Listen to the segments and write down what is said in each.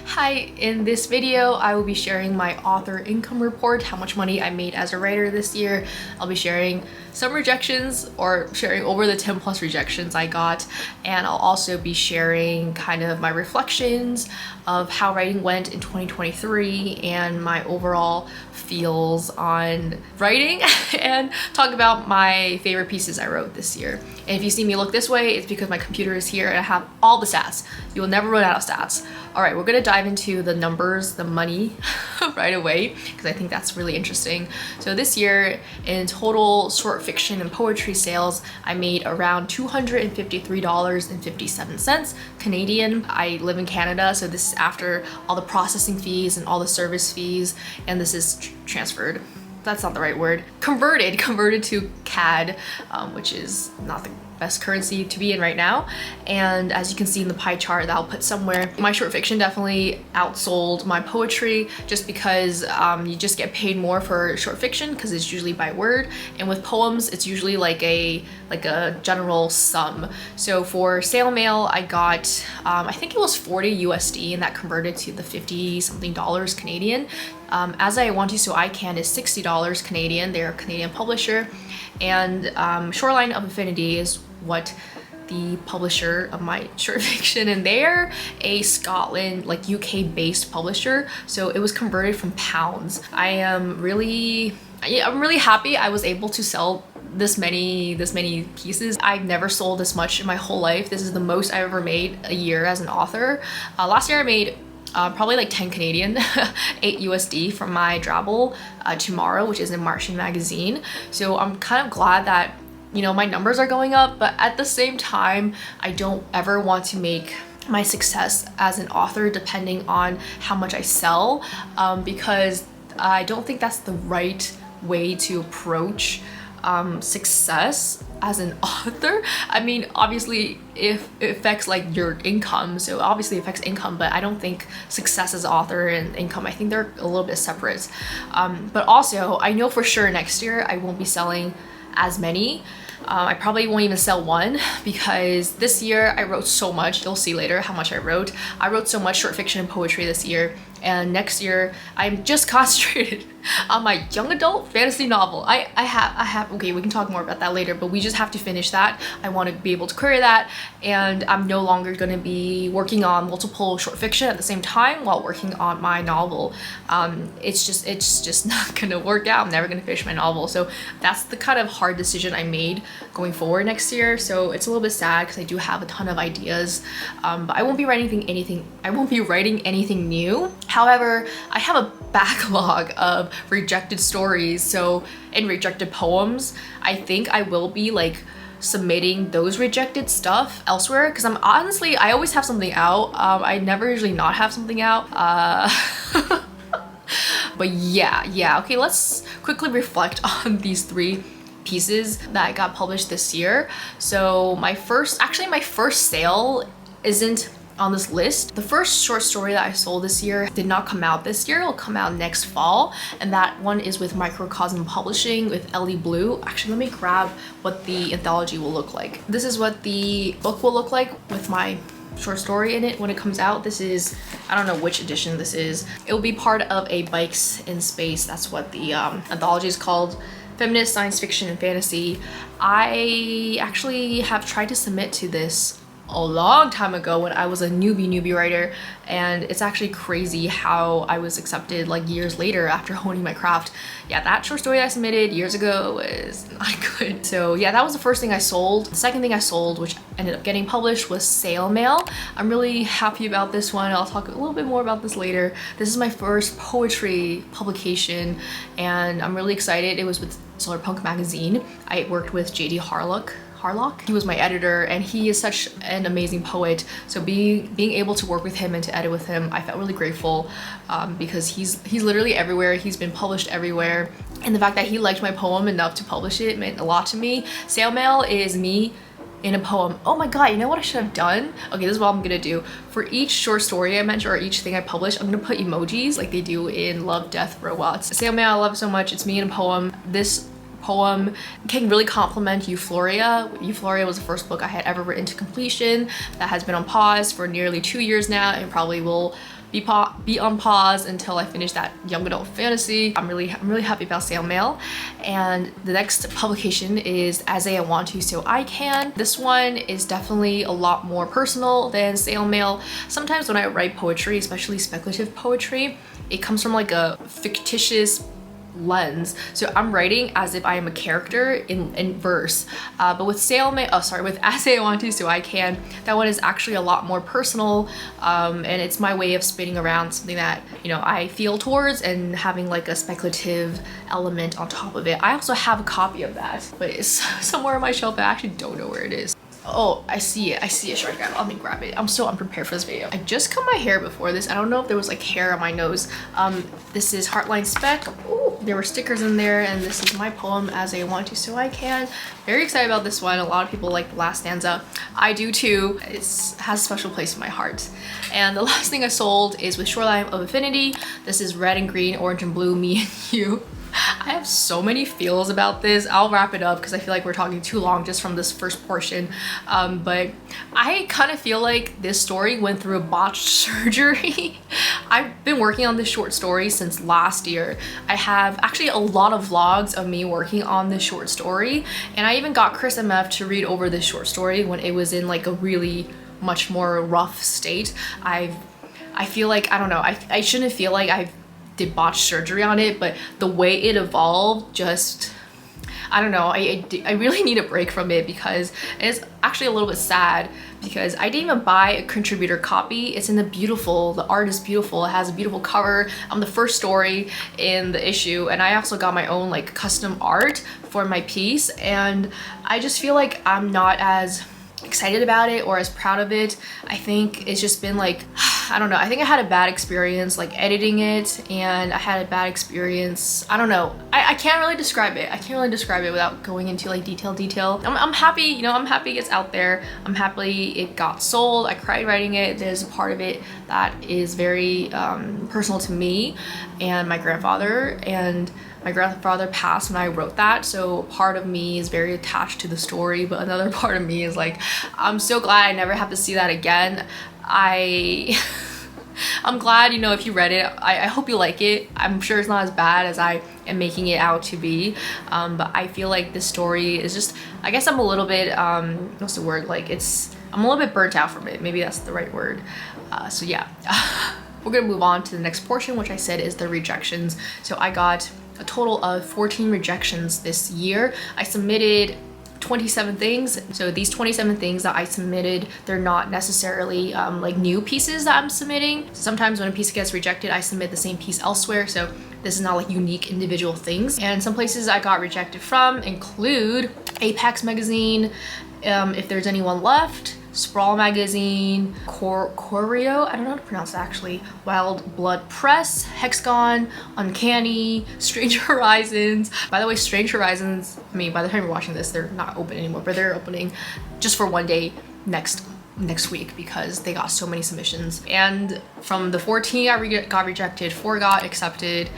Hi, in this video I will be sharing my author income report, how much money I made as a writer this year. I'll be sharing some rejections or sharing over the 10 plus rejections I got, and I'll also be sharing kind of my reflections of how writing went in 2023 and my overall feels on writing and talk about my favorite pieces I wrote this year. And if you see me look this way, it's because my computer is here and I have all the stats. You will never run out of stats. All right, we're gonna dive into the numbers, the money right away, because I think that's really interesting. So this year in total short fiction and poetry sales, I made around $253.57 Canadian. I live in Canada, so this is after all the processing fees and all the service fees, and this is transferred. That's not the right word. Converted to CAD, which is not the best currency to be in right now. And as you can see in the pie chart that I'll put somewhere, my short fiction definitely outsold my poetry just because you just get paid more for short fiction because it's usually by word, and with poems it's usually like a general sum. So for sale mail I got I think it was 40 USD, and that converted to the 50 something dollars Canadian. As I Want to So I Can is $60 Canadian. They're a Canadian publisher, and Shoreline of Infinity is what the publisher of my short fiction, and they're a Scotland, like UK based publisher, so it was converted from pounds. I'm really happy I was able to sell this many pieces. I've never sold this much in my whole life. This is the most I've ever made a year as an author. Last year I made probably like 10 Canadian, 8 USD from my Drabble Tomorrow, which is in Martian magazine. So I'm kind of glad that, you know, my numbers are going up, but at the same time, I don't ever want to make my success as an author depending on how much I sell, because I don't think that's the right way to approach success as an author. I mean, obviously it affects like your income, so obviously it affects income, but I don't think success as an author and income, I think they're a little bit separate. But also I know for sure next year I won't be selling as many. I probably won't even sell one, because this year I wrote so much. You'll see later how much I wrote. I wrote so much short fiction and poetry this year, and next year I'm just concentrated on my young adult fantasy novel. I have okay, we can talk more about that later, but we just have to finish that. I want to be able to career that, and I'm no longer going to be working on multiple short fiction at the same time while working on my novel. It's just not gonna work out. I'm never gonna finish my novel, so that's the kind of hard decision I made going forward next year. So it's a little bit sad because I do have a ton of ideas, but I won't be writing anything new. However, I have a backlog of rejected stories, so and rejected poems. I think I will be like submitting those rejected stuff elsewhere, because I'm honestly, I always have something out. I never usually not have something out. But yeah, okay, let's quickly reflect on these 3 pieces that got published this year. So my first sale isn't on this list. The first short story that I sold this year did not come out this year. It'll come out next fall, and that one is with Microcosm Publishing with Ellie Blue. Actually, let me grab what the anthology will look like. This is what the book will look like with my short story in it when it comes out. This is, I don't know which edition this is. It will be part of a Bikes in Space. That's what the anthology is called. Feminist science fiction and fantasy. I actually have tried to submit to this a long time ago when I was a newbie writer, and it's actually crazy how I was accepted like years later after honing my craft. Yeah, that short story I submitted years ago was not good. So yeah, that was the first thing I sold. The second thing I sold, which ended up getting published, was Sale Mail. I'm really happy about this one. I'll talk a little bit more about this later. This is my first poetry publication, and I'm really excited. It was with Solar Punk magazine. I worked with JD Harlock. He was my editor, and he is such an amazing poet. So being able to work with him and to edit with him, I felt really grateful, because he's literally everywhere. He's been published everywhere, and the fact that he liked my poem enough to publish it meant a lot to me. Sale Mail is me in a poem. Oh my god, you know what I should have done? Okay, this is what I'm gonna do. For each short story I mentioned or each thing I publish, I'm gonna put emojis like they do in Love, Death, Robots. Sale Mail I love so much. It's me in a poem. This poem can really complement Euphoria. Euphoria was the first book I had ever written to completion that has been on pause for nearly 2 years now and probably will be on pause until I finish that young adult fantasy. I'm really happy about Snail Mail. And the next publication is As I Want to So I Can. This one is definitely a lot more personal than Snail Mail. Sometimes when I write poetry, especially speculative poetry, it comes from like a fictitious lens, so I'm writing as if I am a character in verse, but with with As I Want to So I Can, that one is actually a lot more personal, and it's my way of spinning around something that, you know, I feel towards and having like a speculative element on top of it. I also have a copy of that, but it's somewhere on my shelf. I actually don't know where it is. Oh, I see it. Should I grab it? Let me grab it. I'm so unprepared for this video. I just cut my hair before this. I don't know if there was like hair on my nose. This is Heartline Spec. Ooh, there were stickers in there, and this is my poem As I Want to So I Can. Very excited about this one. A lot of people like the last stanza. I do too. It has a special place in my heart. And the last thing I sold is with Shoreline of Affinity. This is red and green, orange and blue, me and you. I have so many feels about this. I'll wrap it up because I feel like we're talking too long just from this first portion. But I kind of feel like this story went through a botched surgery. I've been working on this short story since last year. I have actually a lot of vlogs of me working on this short story, and I even got Chris MF to read over this short story when it was in like a really much more rough state. I feel like, I don't know, I shouldn't feel like I did botched surgery on it, but the way it evolved, just, I don't know, I really need a break from it, because it's actually a little bit sad because I didn't even buy a contributor copy. It's in the art is beautiful, it has a beautiful cover. I'm the first story in the issue, and I also got my own like custom art for my piece, and I just feel like I'm not as excited about it or as proud of it. I think it's just been like, I don't know, I think I had a bad experience like editing it, and I had a bad experience, I don't know, I can't really describe it. I can't really describe it without going into like detail. I'm happy, you know, I'm happy it's out there. I'm happy it got sold. I cried writing it. There's a part of it that is very personal to me and my grandfather, and my grandfather passed when I wrote that, so part of me is very attached to the story, but another part of me is like, I'm so glad I never have to see that again. I'm glad, you know, if you read it, I hope you like it. I'm sure it's not as bad as I am making it out to be, but I feel like this story is just, I guess I'm a little bit, what's the word, like I'm a little bit burnt out from it. Maybe that's the right word. So yeah. We're gonna move on to the next portion, which I said is the rejections. So I got a total of 14 rejections this year. I submitted 27 things. So these 27 things that I submitted, they're not necessarily like new pieces that I'm submitting. Sometimes when a piece gets rejected, I submit the same piece elsewhere. So this is not like unique individual things. And some places I got rejected from include Apex Magazine, If There's Anyone Left, Sprawl Magazine, Choreo, I don't know how to pronounce it actually, Wild Blood Press, Hexagon, Uncanny, Strange Horizons. By the way, Strange Horizons, I mean, by the time you're watching this, they're not open anymore, but they're opening just for one day next week because they got so many submissions. And from the 14 I got rejected, 4 got accepted,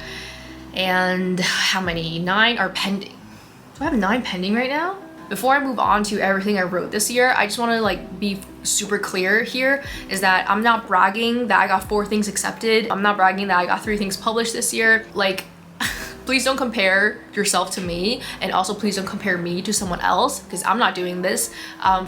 and how many? 9 are pending. Do I have 9 pending right now? Before I move on to everything I wrote this year, I just want to like be super clear here, is that I'm not bragging that I got 4 things accepted. I'm not bragging that I got 3 things published this year. Like, please don't compare yourself to me, and also please don't compare me to someone else, because I'm not doing this.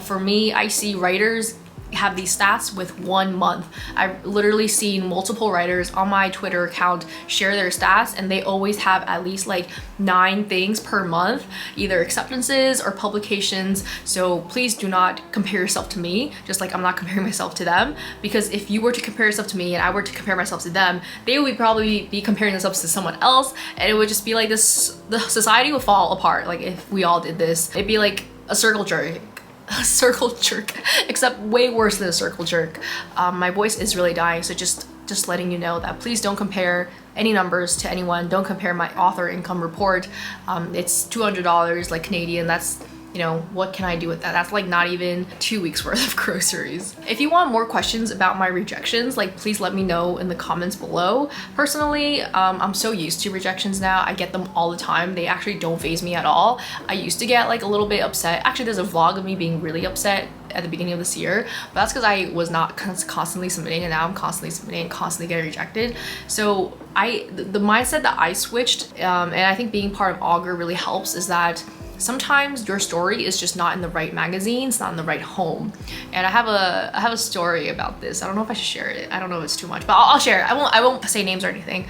For me, I see writers have these stats with 1 month. I've literally seen multiple writers on my Twitter account share their stats, and they always have at least like 9 things per month, either acceptances or publications. So please do not compare yourself to me, just like I'm not comparing myself to them, because if you were to compare yourself to me and I were to compare myself to them, they would probably be comparing themselves to someone else, and it would just be like this, the society would fall apart. Like if we all did this, it'd be like a circle jerk. A circle jerk, except way worse than a circle jerk. My voice is really dying, so just letting you know that please don't compare any numbers to anyone. Don't compare my author income report. It's $200 like Canadian. That's, you know, what can I do with that? That's like not even 2 weeks worth of groceries. If you want more questions about my rejections, like please let me know in the comments below. Personally, I'm so used to rejections now. I get them all the time. They actually don't faze me at all. I used to get like a little bit upset. Actually, there's a vlog of me being really upset at the beginning of this year, but that's because I was not constantly submitting, and now I'm constantly submitting and constantly getting rejected. So the mindset that I switched, and I think being part of Augur really helps, is that sometimes your story is just not in the right magazine, it's not in the right home. And I have a story about this. I don't know if I should share it. I don't know if it's too much, but I'll share it. I won't say names or anything.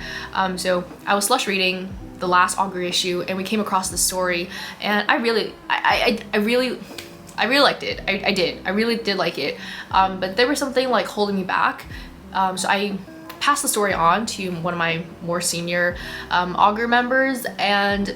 So I was slush reading the last Augur issue, and we came across this story, and I really liked it. I did. I really did like it. But there was something like holding me back. So I passed the story on to one of my more senior Augur members, and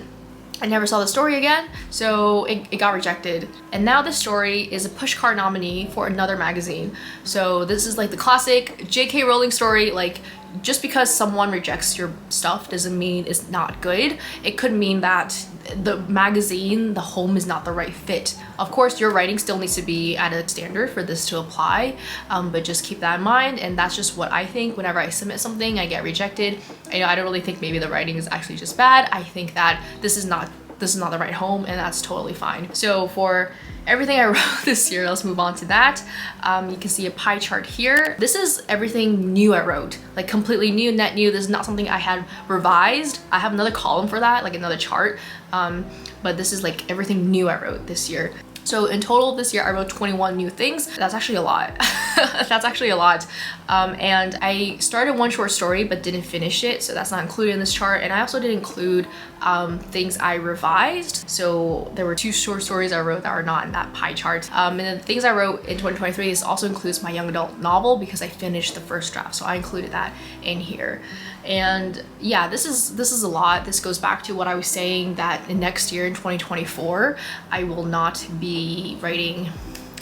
I never saw the story again, so it got rejected. And now this story is a pushcart nominee for another magazine. So this is like the classic JK Rowling story, like just because someone rejects your stuff doesn't mean it's not good. It could mean that the magazine, the home is not the right fit. Of course, your writing still needs to be at a standard for this to apply, but just keep that in mind. And that's just what I think. Whenever I submit something, I get rejected. I don't really think maybe the writing is actually just bad. I think that this is not the right home, and that's totally fine. So for everything I wrote this year, let's move on to that. You can see a pie chart here. This is everything new I wrote, like completely new, net new. This is not something I had revised. I have another column for that, like another chart. But this is like everything new I wrote this year. So in total this year, I wrote 21 new things. That's actually a lot. That's actually a lot. And I started one short story but didn't finish it, so that's not included in this chart. And I also did include things I revised. So there were 2 short stories I wrote that are not in that pie chart. And then the things I wrote in 2023, this also includes my young adult novel because I finished the first draft, so I included that in here. And yeah, this is a lot. This goes back to what I was saying, that in next year in 2024, I will not be writing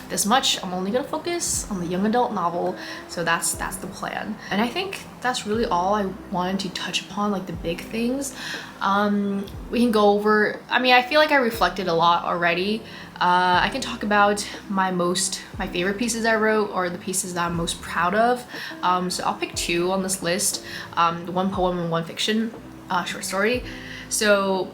this much. I'm only gonna focus on the young adult novel, so that's the plan. And I think that's really all I wanted to touch upon, like the big things. We can go over, I mean, I feel like I reflected a lot already. I can talk about my favorite pieces I wrote, or the pieces that I'm most proud of. So I'll pick 2 on this list, 1 poem and 1 fiction short story. So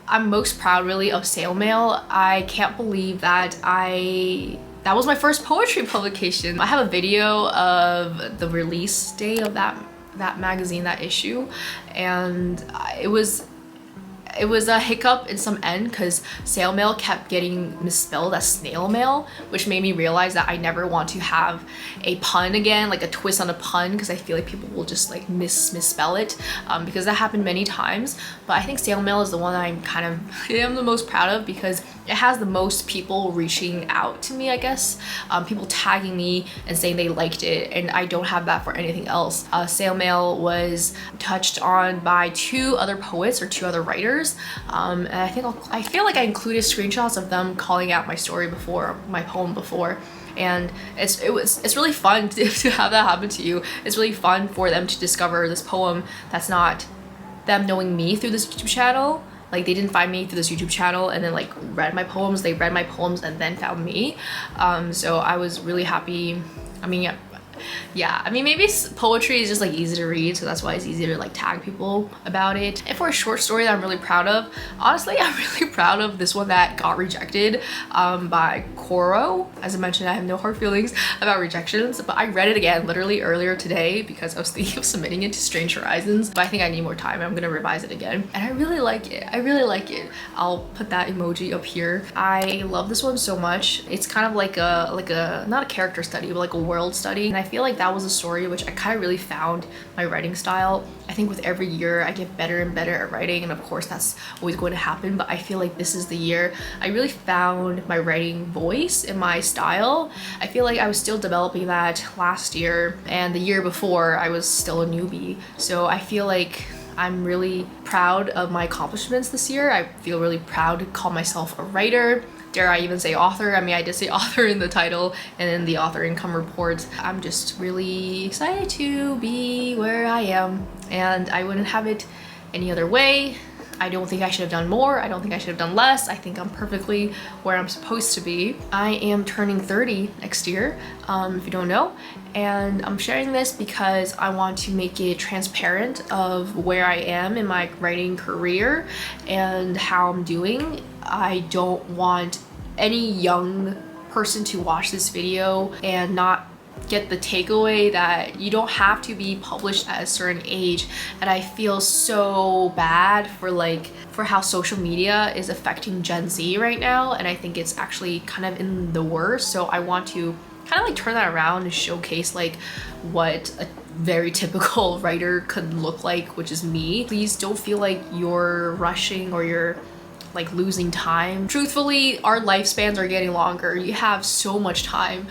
I'm most proud really of Sail Mail. I can't believe that that was my first poetry publication. I have a video of the release day of that magazine, that issue, and it was a hiccup in some end because Sail Mail kept getting misspelled as snail mail, which made me realize that I never want to have a pun again, like a twist on a pun, because I feel like people will just like misspell it, because that happened many times. But I think Sail Mail is the one I'm the most proud of because it has the most people reaching out to me, I guess. People tagging me and saying they liked it, and I don't have that for anything else. Sail Mail was touched on by 2 other poets or 2 other writers, and I feel like I included screenshots of them calling out my story before, my poem before. And it's really fun to have that happen to you. It's really fun for them to discover this poem that's not them knowing me through this YouTube channel. Like, they didn't find me through this YouTube channel and then like read my poems. They read my poems and then found me. So I was really happy. I mean, yeah, I mean, maybe poetry is just like easy to read, so that's why it's easy to like tag people about it. And for a short story that I'm really proud of, honestly, I'm really proud of this one that got rejected by Koro. As I mentioned, I have no hard feelings about rejections, but I read it again literally earlier today because I was thinking of submitting it to Strange Horizons, but I think I need more time. I'm gonna revise it again, and I really like it. I really like it. I'll put that emoji up here. I love this one so much. It's kind of like a not a character study, but like a world study, and I feel like that was a story which I kind of really found my writing style. I think with every year I get better and better at writing, and of course that's always going to happen, but I feel like this is the year I really found my writing voice and my style. I feel like I was still developing that last year, and the year before I was still a newbie. So I feel like I'm really proud of my accomplishments this year. I feel really proud to call myself a writer. Dare I even say author? I mean, I did say author in the title and in the author income report. I'm just really excited to be where I am, and I wouldn't have it any other way. I don't think I should have done more. I don't think I should have done less. I think I'm perfectly where I'm supposed to be. I am turning 30 next year, if you don't know. And I'm sharing this because I want to make it transparent of where I am in my writing career and how I'm doing. I don't want any young person to watch this video and not get the takeaway that you don't have to be published at a certain age. And I feel so bad for how social media is affecting Gen Z right now, and I think it's actually kind of in the worst. So I want to kind of like turn that around and showcase like what a very typical writer could look like, which is me. Please don't feel like you're rushing or you're like losing time. Truthfully, our lifespans are getting longer. You have so much time.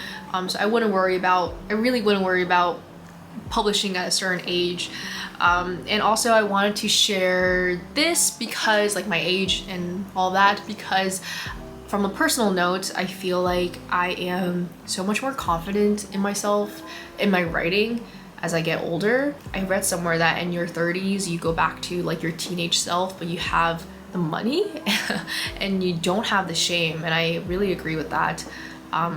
So I really wouldn't worry about publishing at a certain age. And also I wanted to share this because like my age and all that, because from a personal note, I feel like I am so much more confident in myself, in my writing as I get older. I read somewhere that in your 30s, you go back to like your teenage self, but you have the money and you don't have the shame. And I really agree with that.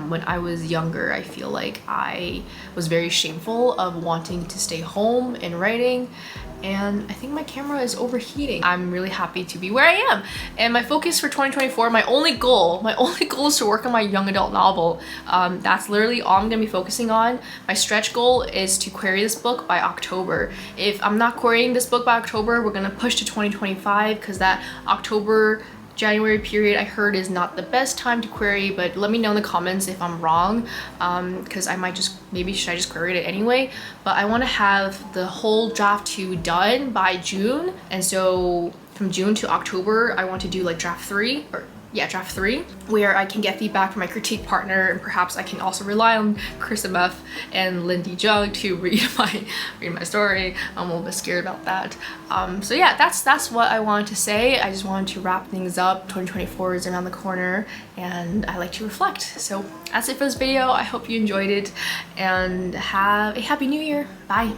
When I was younger, I feel like I was very shameful of wanting to stay home and writing, and I think my camera is overheating. I'm really happy to be where I am, and my focus for 2024, my only goal is to work on my young adult novel. That's literally all I'm gonna be focusing on. My stretch goal is to query this book by October. If I'm not querying this book by October, we're gonna push to 2025, because that January period I heard is not the best time to query, but let me know in the comments if I'm wrong, because I might maybe should I just query it anyway. But I want to have the whole draft 2 done by June, and so from June to October I want to do like draft 3, where I can get feedback from my critique partner, and perhaps I can also rely on Chris MF and Lindy Jung to read my story. I'm a little bit scared about that. So yeah, that's what I wanted to say. I just wanted to wrap things up. 2024 is around the corner and I like to reflect. So that's it for this video. I hope you enjoyed it and have a happy new year. Bye.